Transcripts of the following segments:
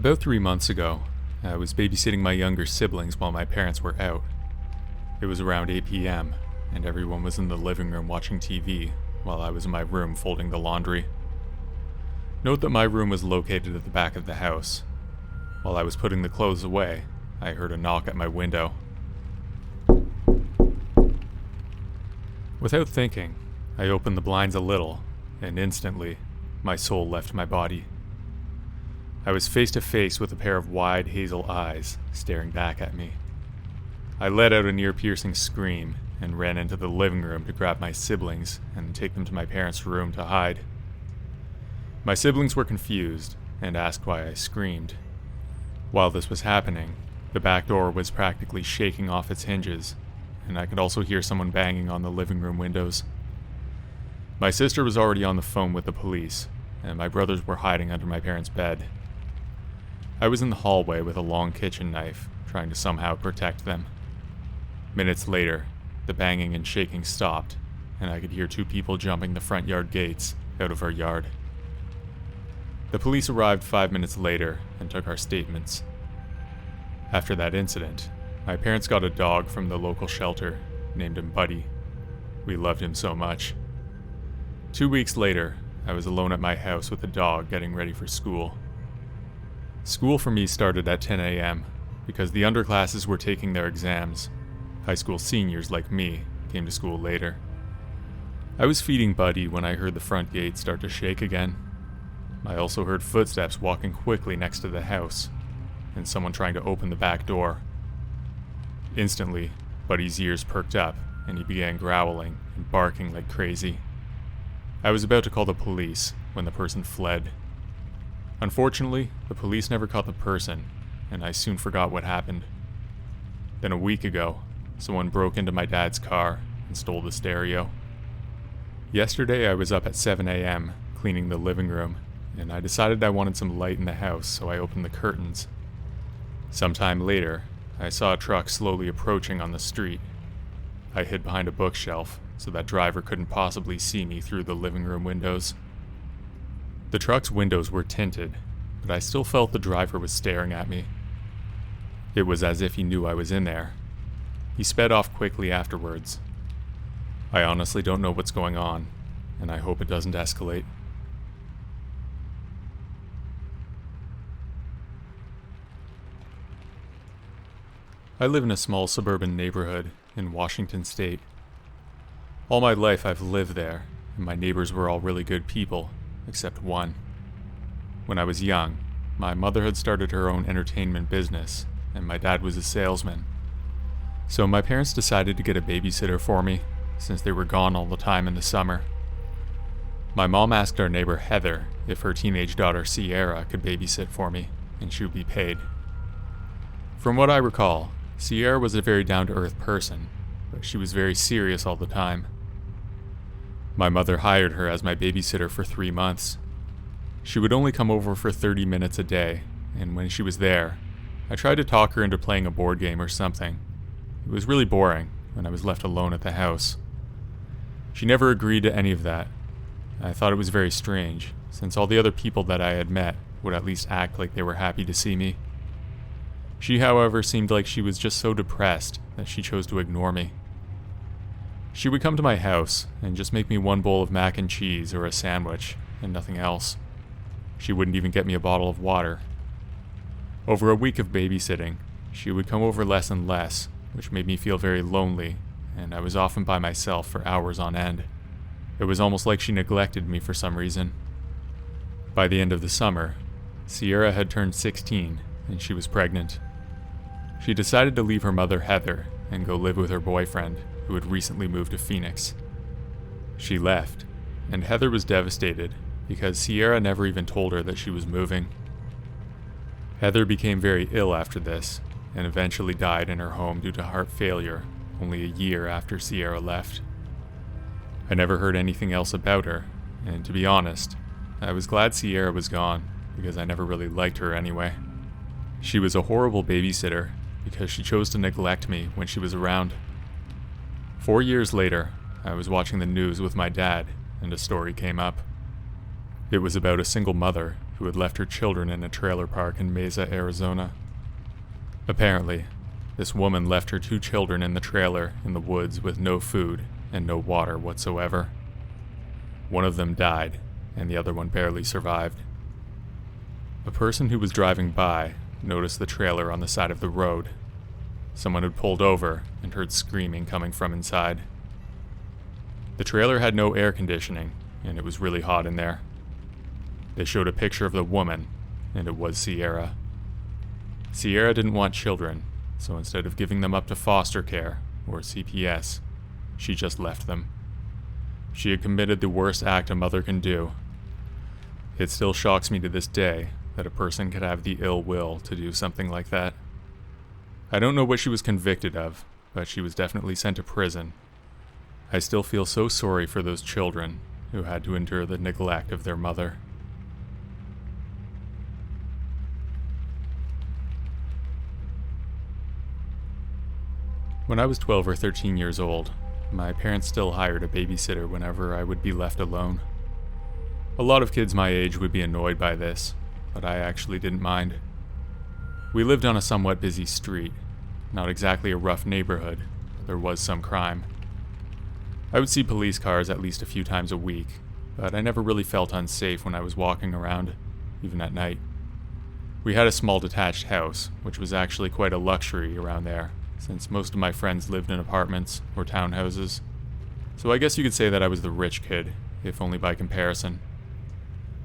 About 3 months ago, I was babysitting my younger siblings while my parents were out. It was around 8 p.m., and everyone was in the living room watching TV while I was in my room folding the laundry. Note that my room was located at the back of the house. While I was putting the clothes away, I heard a knock at my window. Without thinking, I opened the blinds a little, and instantly, my soul left my body. I was face to face with a pair of wide hazel eyes staring back at me. I let out an ear-piercing scream and ran into the living room to grab my siblings and take them to my parents' room to hide. My siblings were confused and asked why I screamed. While this was happening, the back door was practically shaking off its hinges, and I could also hear someone banging on the living room windows. My sister was already on the phone with the police, and my brothers were hiding under my parents' bed. I was in the hallway with a long kitchen knife, trying to somehow protect them. Minutes later, the banging and shaking stopped, and I could hear 2 people jumping the front yard gates out of our yard. The police arrived 5 minutes later and took our statements. After that incident, my parents got a dog from the local shelter, named him Buddy. We loved him so much. 2 weeks later, I was alone at my house with the dog getting ready for school. School for me started at 10 a.m. because the underclasses were taking their exams. High school seniors like me came to school later. I was feeding Buddy when I heard the front gate start to shake again. I also heard footsteps walking quickly next to the house, and someone trying to open the back door. Instantly, Buddy's ears perked up, and he began growling and barking like crazy. I was about to call the police when the person fled. Unfortunately, the police never caught the person, and I soon forgot what happened. Then a week ago, someone broke into my dad's car and stole the stereo. Yesterday I was up at 7 a.m. cleaning the living room, and I decided I wanted some light in the house, so I opened the curtains. Sometime later, I saw a truck slowly approaching on the street. I hid behind a bookshelf so that driver couldn't possibly see me through the living room windows. The truck's windows were tinted, but I still felt the driver was staring at me. It was as if he knew I was in there. He sped off quickly afterwards. I honestly don't know what's going on, and I hope it doesn't escalate. I live in a small suburban neighborhood in Washington State. All my life I've lived there, and my neighbors were all really good people, except one. When I was young, my mother had started her own entertainment business, and my dad was a salesman. So my parents decided to get a babysitter for me, since they were gone all the time in the summer. My mom asked our neighbor Heather if her teenage daughter Sierra could babysit for me, and she would be paid. From what I recall, Sierra was a very down-to-earth person, but she was very serious all the time. My mother hired her as my babysitter for 3 months. She would only come over for 30 minutes a day, and when she was there, I tried to talk her into playing a board game or something. It was really boring when I was left alone at the house. She never agreed to any of that. I thought it was very strange, since all the other people that I had met would at least act like they were happy to see me. She, however, seemed like she was just so depressed that she chose to ignore me. She would come to my house and just make me one bowl of mac and cheese or a sandwich, and nothing else. She wouldn't even get me a bottle of water. Over a week of babysitting, she would come over less and less, which made me feel very lonely, and I was often by myself for hours on end. It was almost like she neglected me for some reason. By the end of the summer, Sierra had turned 16, and she was pregnant. She decided to leave her mother Heather and go live with her boyfriend, who had recently moved to Phoenix. She left, and Heather was devastated because Sierra never even told her that she was moving. Heather became very ill after this, and eventually died in her home due to heart failure only a year after Sierra left. I never heard anything else about her, and to be honest, I was glad Sierra was gone because I never really liked her anyway. She was a horrible babysitter because she chose to neglect me when she was around. 4 years later, I was watching the news with my dad, and a story came up. It was about a single mother who had left her children in a trailer park in Mesa, Arizona. Apparently, this woman left her 2 children in the trailer in the woods with no food and no water whatsoever. One of them died, and the other one barely survived. A person who was driving by noticed the trailer on the side of the road. Someone had pulled over and heard screaming coming from inside. The trailer had no air conditioning, and it was really hot in there. They showed a picture of the woman, and it was Sierra. Sierra didn't want children, so instead of giving them up to foster care, or CPS, she just left them. She had committed the worst act a mother can do. It still shocks me to this day that a person could have the ill will to do something like that. I don't know what she was convicted of, but she was definitely sent to prison. I still feel so sorry for those children who had to endure the neglect of their mother. When I was 12 or 13 years old, my parents still hired a babysitter whenever I would be left alone. A lot of kids my age would be annoyed by this, but I actually didn't mind. We lived on a somewhat busy street, not exactly a rough neighborhood, but there was some crime. I would see police cars at least a few times a week, but I never really felt unsafe when I was walking around, even at night. We had a small detached house, which was actually quite a luxury around there, since most of my friends lived in apartments or townhouses. So I guess you could say that I was the rich kid, if only by comparison.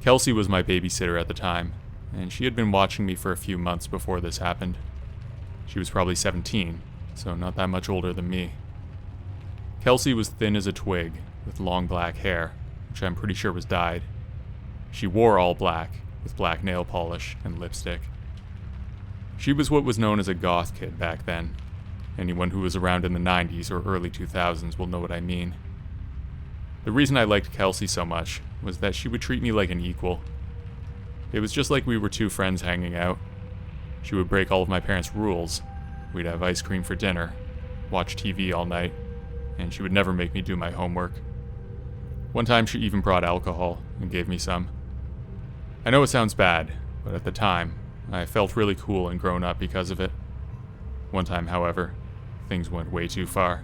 Kelsey was my babysitter at the time, and she had been watching me for a few months before this happened. She was probably 17, so not that much older than me. Kelsey was thin as a twig, with long black hair, which I'm pretty sure was dyed. She wore all black, with black nail polish and lipstick. She was what was known as a goth kid back then. Anyone who was around in the 90s or early 2000s will know what I mean. The reason I liked Kelsey so much was that she would treat me like an equal. It was just like we were 2 friends hanging out. She would break all of my parents' rules. We'd have ice cream for dinner, watch TV all night, and she would never make me do my homework. One time she even brought alcohol and gave me some. I know it sounds bad, but at the time, I felt really cool and grown up because of it. One time, however, things went way too far.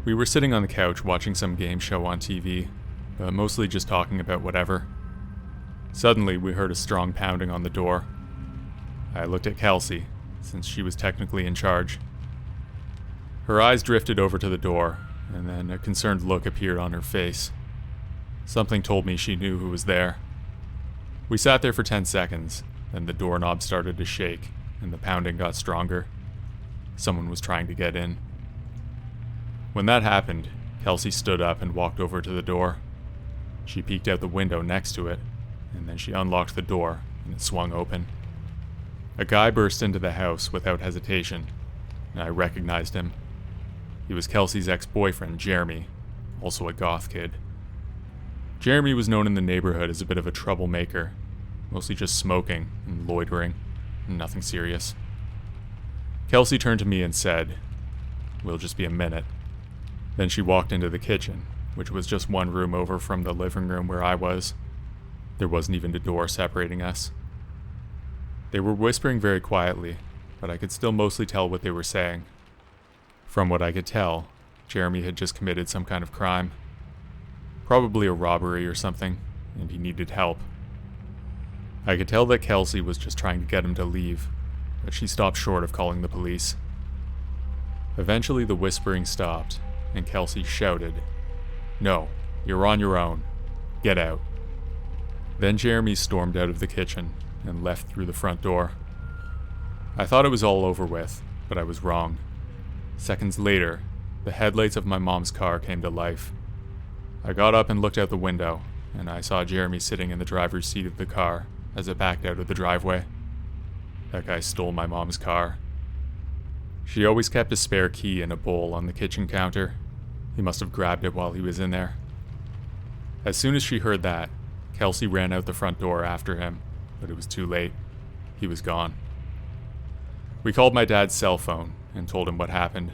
We were sitting on the couch watching some game show on TV, but mostly just talking about whatever. Suddenly, we heard a strong pounding on the door. I looked at Kelsey, since she was technically in charge. Her eyes drifted over to the door, and then a concerned look appeared on her face. Something told me she knew who was there. We sat there for 10 seconds, then the doorknob started to shake, and the pounding got stronger. Someone was trying to get in. When that happened, Kelsey stood up and walked over to the door. She peeked out the window next to it, and then she unlocked the door, and it swung open. A guy burst into the house without hesitation, and I recognized him. He was Kelsey's ex-boyfriend, Jeremy, also a goth kid. Jeremy was known in the neighborhood as a bit of a troublemaker, mostly just smoking and loitering, nothing serious. Kelsey turned to me and said, "We'll just be a minute." Then she walked into the kitchen, which was just one room over from the living room where I was. There wasn't even a door separating us. They were whispering very quietly, but I could still mostly tell what they were saying. From what I could tell, Jeremy had just committed some kind of crime. Probably a robbery or something, and he needed help. I could tell that Kelsey was just trying to get him to leave, but she stopped short of calling the police. Eventually the whispering stopped, and Kelsey shouted, "No, you're on your own. Get out." Then Jeremy stormed out of the kitchen and left through the front door. I thought it was all over with, but I was wrong. Seconds later, the headlights of my mom's car came to life. I got up and looked out the window, and I saw Jeremy sitting in the driver's seat of the car as it backed out of the driveway. That guy stole my mom's car. She always kept a spare key in a bowl on the kitchen counter. He must have grabbed it while he was in there. As soon as she heard that, Kelsey ran out the front door after him, but it was too late. He was gone. We called my dad's cell phone and told him what happened.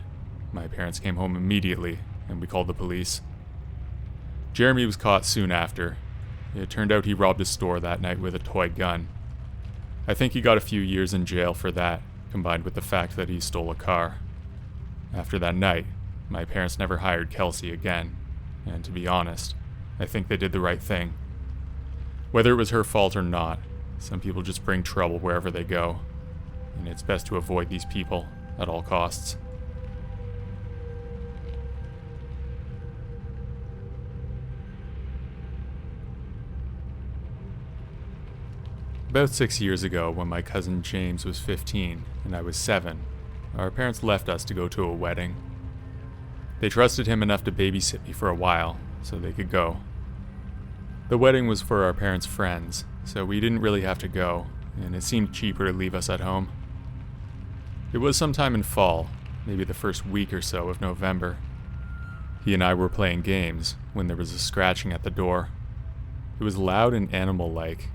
My parents came home immediately, and we called the police. Jeremy was caught soon after. it turned out he robbed a store that night with a toy gun. I think he got a few years in jail for that, combined with the fact that he stole a car. After that night, my parents never hired Kelsey again, and to be honest, I think they did the right thing. Whether it was her fault or not, some people just bring trouble wherever they go, and it's best to avoid these people at all costs. About 6 years ago, when my cousin James was 15 and I was 7, our parents left us to go to a wedding. They trusted him enough to babysit me for a while, so they could go. The wedding was for our parents' friends, so we didn't really have to go, and it seemed cheaper to leave us at home. It was sometime in fall, maybe the first week or so of November. He and I were playing games when there was a scratching at the door. It was loud and animal-like.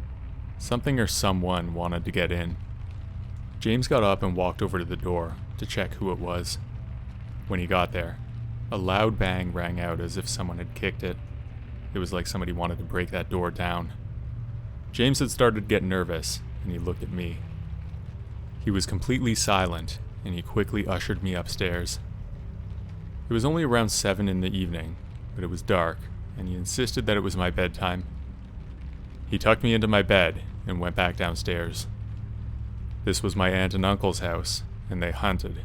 Something or someone wanted to get in. James got up and walked over to the door to check who it was. When he got there, a loud bang rang out as if someone had kicked it. It was like somebody wanted to break that door down. James had started to get nervous, and he looked at me. He was completely silent, and he quickly ushered me upstairs. It was only around 7 in the evening, but it was dark, and he insisted that it was my bedtime. He tucked me into my bed and went back downstairs. This was my aunt and uncle's house, and they hunted.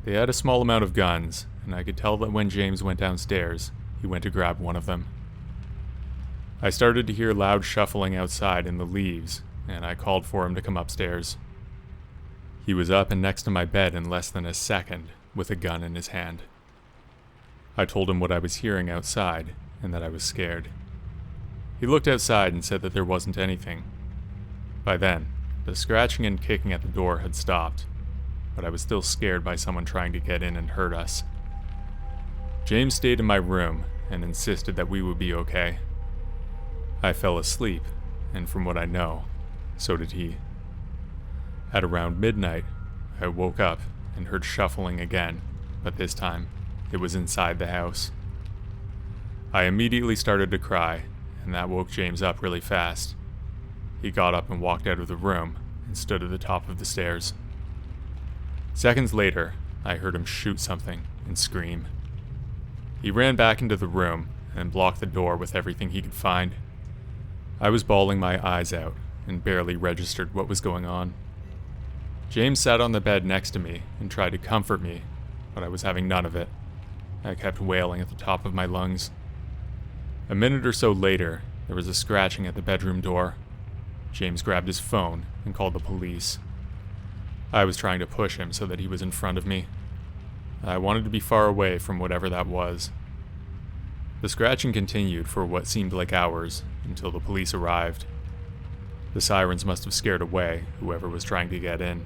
They had a small amount of guns, and I could tell that when James went downstairs, he went to grab one of them. I started to hear loud shuffling outside in the leaves, and I called for him to come upstairs. He was up and next to my bed in less than a second, with a gun in his hand. I told him what I was hearing outside, and that I was scared. He looked outside and said that there wasn't anything. By then, the scratching and kicking at the door had stopped, but I was still scared by someone trying to get in and hurt us. James stayed in my room and insisted that we would be okay. I fell asleep, and from what I know, so did he. At around midnight, I woke up and heard shuffling again, but this time, it was inside the house. I immediately started to cry, and that woke James up really fast. He got up and walked out of the room and stood at the top of the stairs. Seconds later, I heard him shoot something and scream. He ran back into the room and blocked the door with everything he could find. I was bawling my eyes out and barely registered what was going on. James sat on the bed next to me and tried to comfort me, but I was having none of it. I kept wailing at the top of my lungs. A minute or so later, there was a scratching at the bedroom door. James grabbed his phone and called the police. I was trying to push him so that he was in front of me. I wanted to be far away from whatever that was. The scratching continued for what seemed like hours until the police arrived. The sirens must have scared away whoever was trying to get in.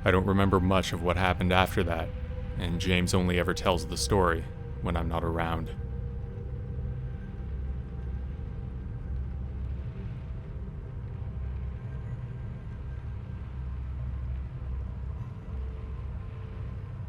I don't remember much of what happened after that, and James only ever tells the story when I'm not around.